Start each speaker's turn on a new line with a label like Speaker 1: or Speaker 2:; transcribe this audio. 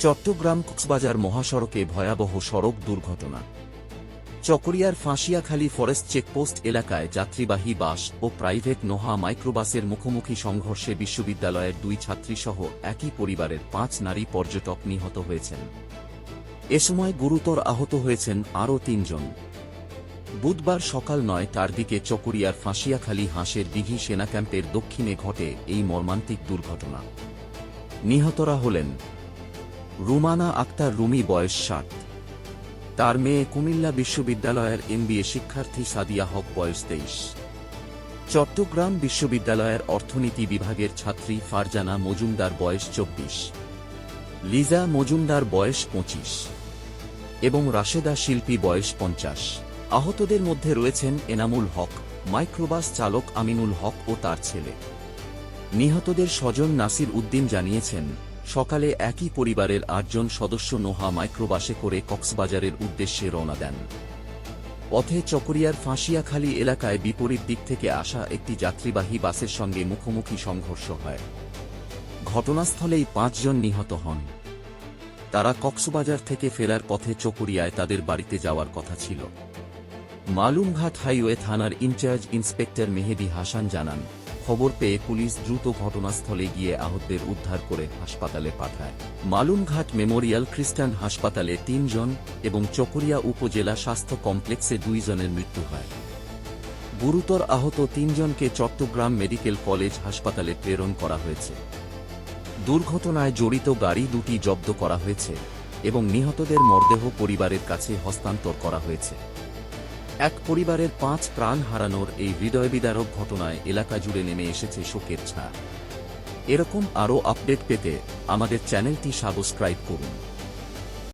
Speaker 1: চট্টগ্রাম কক্সবাজার মহাসড়কে ভয়াবহ সড়ক দুর্ঘটনা। চকরিয়ার ফাঁসিয়াখালী ফরেস্ট চেকপোস্ট এলাকায় যাত্রীবাহী বাস ও প্রাইভেট নোহা মাইক্রোবাসের মুখোমুখি সংঘর্ষে বিশ্ববিদ্যালয়ের 2 ছাত্রীসহ একই পরিবারের 5 নারী পর্যটক নিহত হয়েছেন। এ সময় গুরুতর আহত হয়েছেন আরও 3 জন। বুধবার সকাল 9টার দিকে চকরিয়ার ফাঁসিয়াখালী হাঁসের দিঘি সেনা ক্যাম্পের দক্ষিণে ঘটে এই মর্মান্তিক দুর্ঘটনা। নিহতরা হলেন রুমানা আক্তার রুমি, বয়স 60, তার মেয়ে কুমিল্লা বিশ্ববিদ্যালয়ের MBA শিক্ষার্থী সাদিয়া হক, বয়স 23, চট্টগ্রাম বিশ্ববিদ্যালয়ের অর্থনীতি বিভাগের ছাত্রী ফারজানা মজুমদার, বয়স 24, লিজা মজুমদার, বয়স 25 এবং রাশেদা শিল্পী, বয়স 50। আহতদের মধ্যে রয়েছেন এনামুল হক, মাইক্রোবাস চালক আমিনুল হক ও তার ছেলে। নিহতদের স্বজন নাসির উদ্দিন জানিয়েছেন, সকালে একই পরিবারের 8 জন সদস্য নোহা মাইক্রোবাসে করে কক্সবাজারের উদ্দেশ্যে রওনা দেন। পথে চকরিয়ার ফাঁসিয়াখালী এলাকায় বিপরীত দিক থেকে আসা একটি যাত্রীবাহী বাসের সঙ্গে মুখোমুখি সংঘর্ষ হয়। ঘটনাস্থলেই 5 জন নিহত হন। তারা কক্সবাজার থেকে ফেরার পথে চকরিয়ায় তাদের বাড়িতে যাওয়ার কথা ছিল। মালুমঘাট হাইওয়ে থানার ইনচার্জ ইন্সপেক্টর মেহেদী হাসান জানান, খবর পেয়ে পুলিশ দ্রুত ঘটনাস্থলে গিয়ে আহতদের উদ্ধার করে হাসপাতালে পাঠায়। মালুমঘাট মেমোরিয়াল খ্রিস্টান হাসপাতালে 3 জন এবং চকরিয়া উপজেলা স্বাস্থ্য কমপ্লেক্সে 2 জনের মৃত্যু হয়। গুরুতর আহত 3 জনকে চট্টগ্রাম মেডিকেল কলেজ হাসপাতালে প্রেরণ করা হয়েছে। দুর্ঘটনায় জড়িত গাড়ি 2টি জব্দ করা হয়েছে এবং নিহতদের মরদেহ পরিবারের কাছে হস্তান্তর করা হয়েছে। এক পরিবারের 5 প্রাণ হারানোর এই হৃদয়বিদারক ঘটনায় এলাকা জুড়ে নেমে এসেছে শোকের ছায়া। এরকম আরও আপডেট পেতে আমাদের চ্যানেলটি সাবস্ক্রাইব করুন।